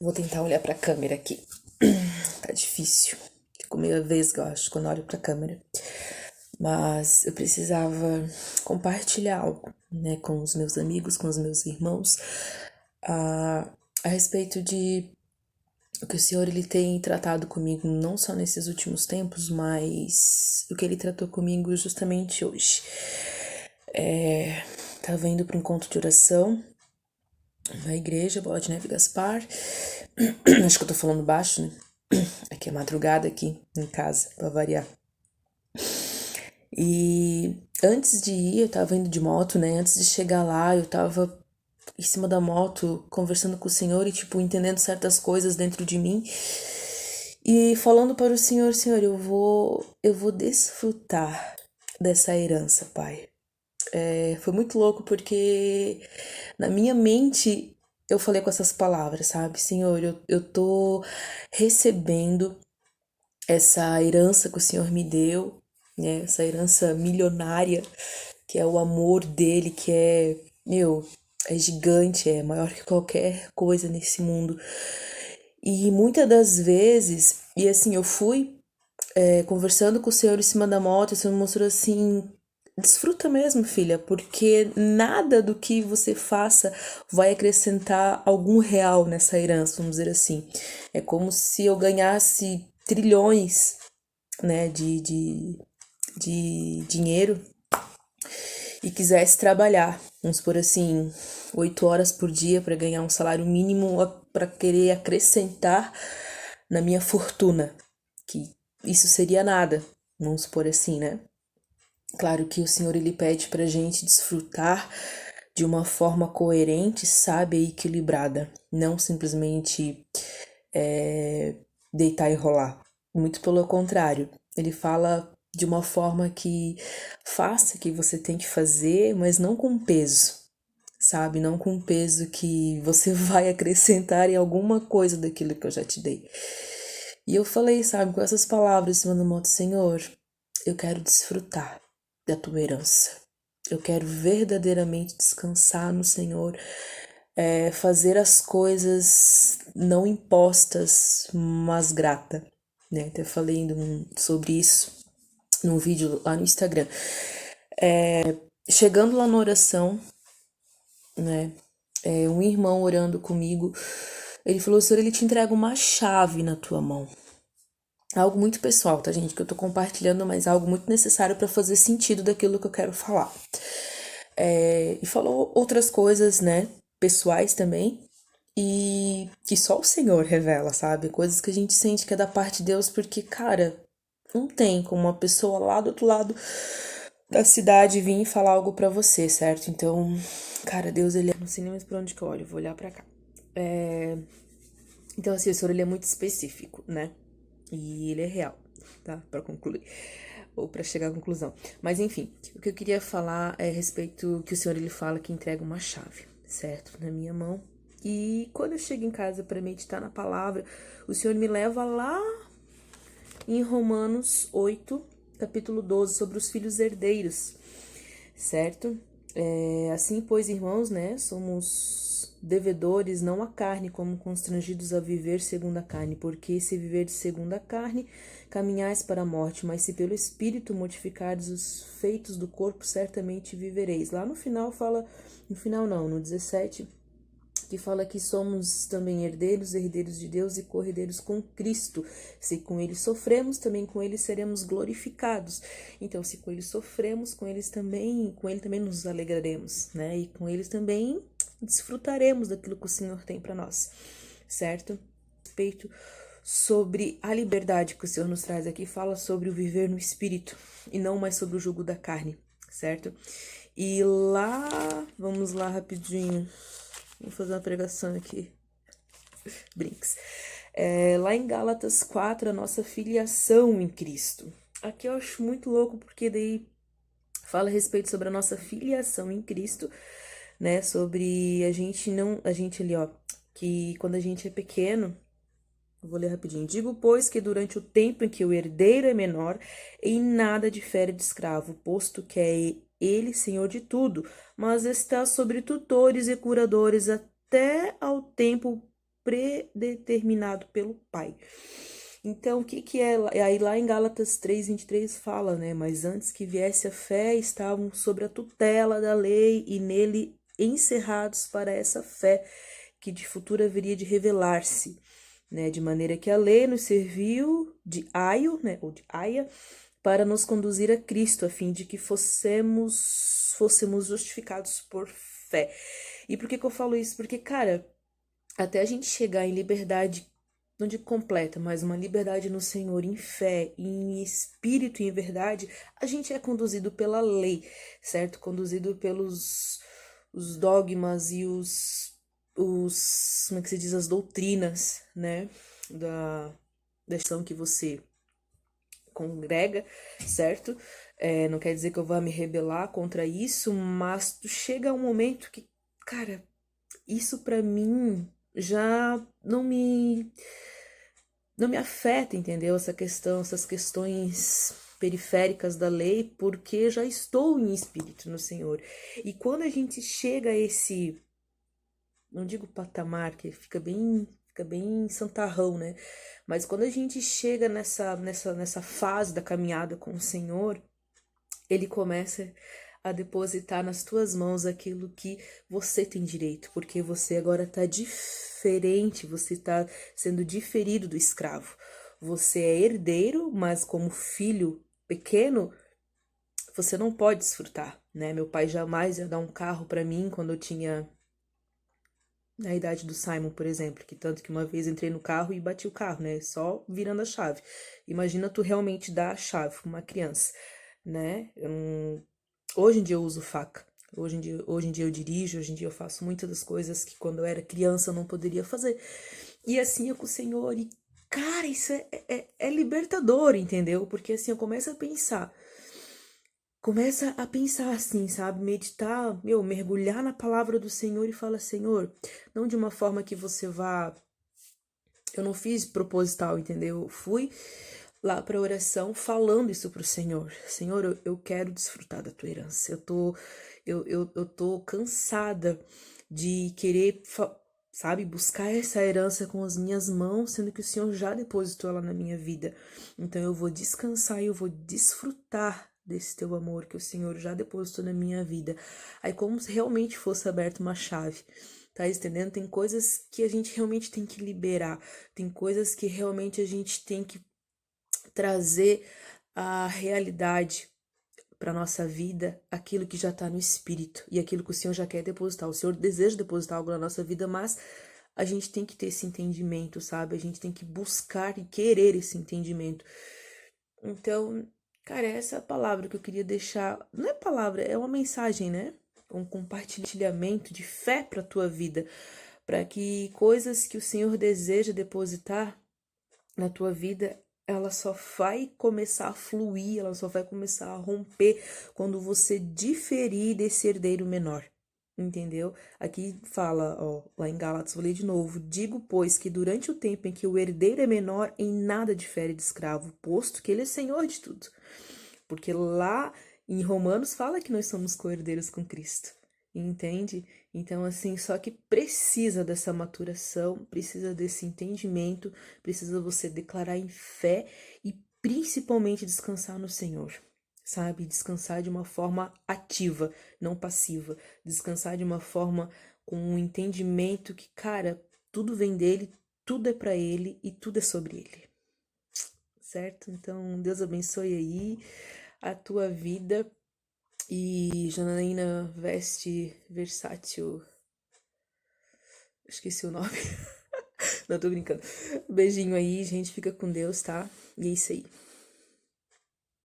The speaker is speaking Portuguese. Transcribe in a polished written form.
Vou tentar olhar pra câmera aqui. Tá difícil. Fico meio vesga, eu acho, quando olho pra câmera. Mas eu precisava compartilhar algo, né, com os meus amigos, com os meus irmãos, a respeito de o que o Senhor ele tem tratado comigo, não só nesses últimos tempos, mas o que ele tratou comigo justamente hoje. Tava indo para um encontro de oração na igreja, Bola de Neve Gaspar. Acho que eu tô falando baixo, né? Aqui é madrugada aqui em casa, pra variar. E antes de ir, eu tava indo de moto, né? Antes de chegar lá, eu tava em cima da moto, conversando com o Senhor e, tipo, entendendo certas coisas dentro de mim. E falando para o Senhor, Senhor, eu vou desfrutar dessa herança, Pai. Foi muito louco porque na minha mente eu falei com essas palavras, sabe? Senhor, eu tô recebendo essa herança que o Senhor me deu, né? Essa herança milionária, que é o amor dele, que é, meu, é gigante, é maior que qualquer coisa nesse mundo. E muitas das vezes, e assim, eu fui conversando com o Senhor em cima da moto, o Senhor mostrou assim: desfruta mesmo, filha, porque nada do que você faça vai acrescentar algum real nessa herança, vamos dizer assim. É como se eu ganhasse trilhões, né, de dinheiro e quisesse trabalhar, vamos por assim, 8 horas por dia para ganhar um salário mínimo para querer acrescentar na minha fortuna, que isso seria nada, vamos por assim, né? Claro que o Senhor ele pede pra gente desfrutar de uma forma coerente, sábia e equilibrada, não simplesmente deitar e rolar. Muito pelo contrário, ele fala de uma forma que faça o que você tem que fazer, mas não com peso, sabe? Não com peso que você vai acrescentar em alguma coisa daquilo que eu já te dei. E eu falei, sabe, com essas palavras, mano, moto, Senhor, eu quero desfrutar da tua herança. Eu quero verdadeiramente descansar no Senhor, fazer as coisas não impostas, mas grata, né? Até falei sobre isso num vídeo lá no Instagram. Chegando lá na oração, né? Um irmão orando comigo, ele falou: Senhor, ele te entrega uma chave na tua mão. Algo muito pessoal, tá, gente? Que eu tô compartilhando, mas algo muito necessário para fazer sentido daquilo que eu quero falar. E falou outras coisas, né? Pessoais também. E que só o Senhor revela, sabe? Coisas que a gente sente que é da parte de Deus, porque, cara, não tem como uma pessoa lá do outro lado da cidade vir e falar algo pra você, certo? Então, cara, Deus, ele é. Não sei nem mais pra onde que eu olho, vou olhar pra cá. Então, assim, o Senhor, ele é muito específico, né? E ele é real, tá? Pra concluir. Ou pra chegar à conclusão. Mas, enfim, o que eu queria falar é a respeito que o Senhor, ele fala que entrega uma chave, certo? Na minha mão. E quando eu chego em casa para meditar na palavra, o Senhor me leva lá em Romanos 8, capítulo 12, sobre os filhos herdeiros, certo? Assim, pois, irmãos, né, somos devedores não à carne, como constrangidos a viver segundo a carne, porque se viverdes segundo a carne, caminhais para a morte, mas se pelo Espírito mortificardes os feitos do corpo, certamente vivereis. Lá no final fala, no final não, no 17, que fala que somos também herdeiros, herdeiros de Deus e co-herdeiros com Cristo. Se com ele sofremos, também com ele seremos glorificados. Então, se com ele sofremos, com ele também nos alegraremos, né? E com eles também desfrutaremos daquilo que o Senhor tem para nós, certo? Respeito sobre a liberdade que o Senhor nos traz aqui, fala sobre o viver no Espírito e não mais sobre o jugo da carne, certo? E lá, vamos lá rapidinho. Vou fazer uma pregação aqui. Brinks. Lá em Gálatas 4, a nossa filiação em Cristo. Aqui eu acho muito louco, porque daí fala a respeito sobre a nossa filiação em Cristo, né? Sobre a gente não. A gente ali, ó. Que quando a gente é pequeno. Eu vou ler rapidinho. Digo, pois, que durante o tempo em que o herdeiro é menor, em nada difere de escravo, posto que é ele senhor de tudo, mas está sobre tutores e curadores até ao tempo predeterminado pelo Pai. Então, o que que é? Aí lá em Gálatas 3:23 fala, né? Mas antes que viesse a fé, estavam sob a tutela da lei e nele encerrados para essa fé que de futuro haveria de revelar-se, né? De maneira que a lei nos serviu de aio, né? Ou de aia, para nos conduzir a Cristo, a fim de que fossemos justificados por fé. E por que que eu falo isso? Porque, cara, até a gente chegar em liberdade, não digo completa, mas uma liberdade no Senhor, em fé, em espírito e em verdade, a gente é conduzido pela lei, certo? Conduzido pelos os dogmas e como é que se diz, as doutrinas, né? Da questão que você congrega, certo? Não quer dizer que eu vá me rebelar contra isso, mas chega um momento que, cara, isso pra mim já não me afeta, entendeu? Essas questões periféricas da lei, porque já estou em espírito no Senhor. E quando a gente chega a esse, não digo patamar, que fica bem santarrão, né? Mas quando a gente chega nessa fase da caminhada com o Senhor, ele começa a depositar nas tuas mãos aquilo que você tem direito, porque você agora está diferente, você está sendo diferido do escravo. Você é herdeiro, mas como filho pequeno, você não pode desfrutar, né? Meu pai jamais ia dar um carro para mim quando eu tinha na idade do Simon, por exemplo, que tanto que uma vez entrei no carro e bati o carro, né? Só virando a chave. Imagina tu realmente dar a chave pra uma criança, né? Hoje em dia eu uso faca. Hoje em dia eu dirijo, hoje em dia eu faço muitas das coisas que quando eu era criança eu não poderia fazer. E assim é com o Senhor. E, cara, isso é libertador, entendeu? Porque assim eu começa a pensar assim, sabe? Meditar, mergulhar na palavra do Senhor e fala, Senhor, não de uma forma que você vá. Eu não fiz proposital, entendeu? Eu fui lá para oração falando isso pro Senhor. Senhor, eu quero desfrutar da tua herança. Eu tô cansada de querer, sabe, buscar essa herança com as minhas mãos, sendo que o Senhor já depositou ela na minha vida. Então eu vou descansar e eu vou desfrutar desse teu amor que o Senhor já depositou na minha vida. Aí como se realmente fosse aberta uma chave. Tá entendendo? Tem coisas que a gente realmente tem que liberar. Tem coisas que realmente a gente tem que trazer a realidade para nossa vida, aquilo que já está no espírito e aquilo que o Senhor já quer depositar. O Senhor deseja depositar algo na nossa vida, mas a gente tem que ter esse entendimento, sabe? A gente tem que buscar e querer esse entendimento. Então, cara, essa é a palavra que eu queria deixar. Não é palavra, é uma mensagem, né? Um compartilhamento de fé para a tua vida, para que coisas que o Senhor deseja depositar na tua vida, ela só vai começar a fluir, ela só vai começar a romper quando você diferir desse herdeiro menor. Entendeu? Aqui fala, ó, lá em Gálatas, vou ler de novo. Digo, pois, que durante o tempo em que o herdeiro é menor, em nada difere de escravo, posto que ele é senhor de tudo. Porque lá em Romanos fala que nós somos co-herdeiros com Cristo. Entende? Então, assim, só que precisa dessa maturação, precisa desse entendimento, precisa você declarar em fé e principalmente descansar no Senhor, sabe? Descansar de uma forma ativa, não passiva. Descansar de uma forma com um entendimento que, cara, tudo vem dele, tudo é para ele e tudo é sobre ele. Certo? Então, Deus abençoe aí a tua vida. E Janaína Veste Versátil. Esqueci o nome. Não, tô brincando. Beijinho aí, gente. Fica com Deus, tá? E é isso aí.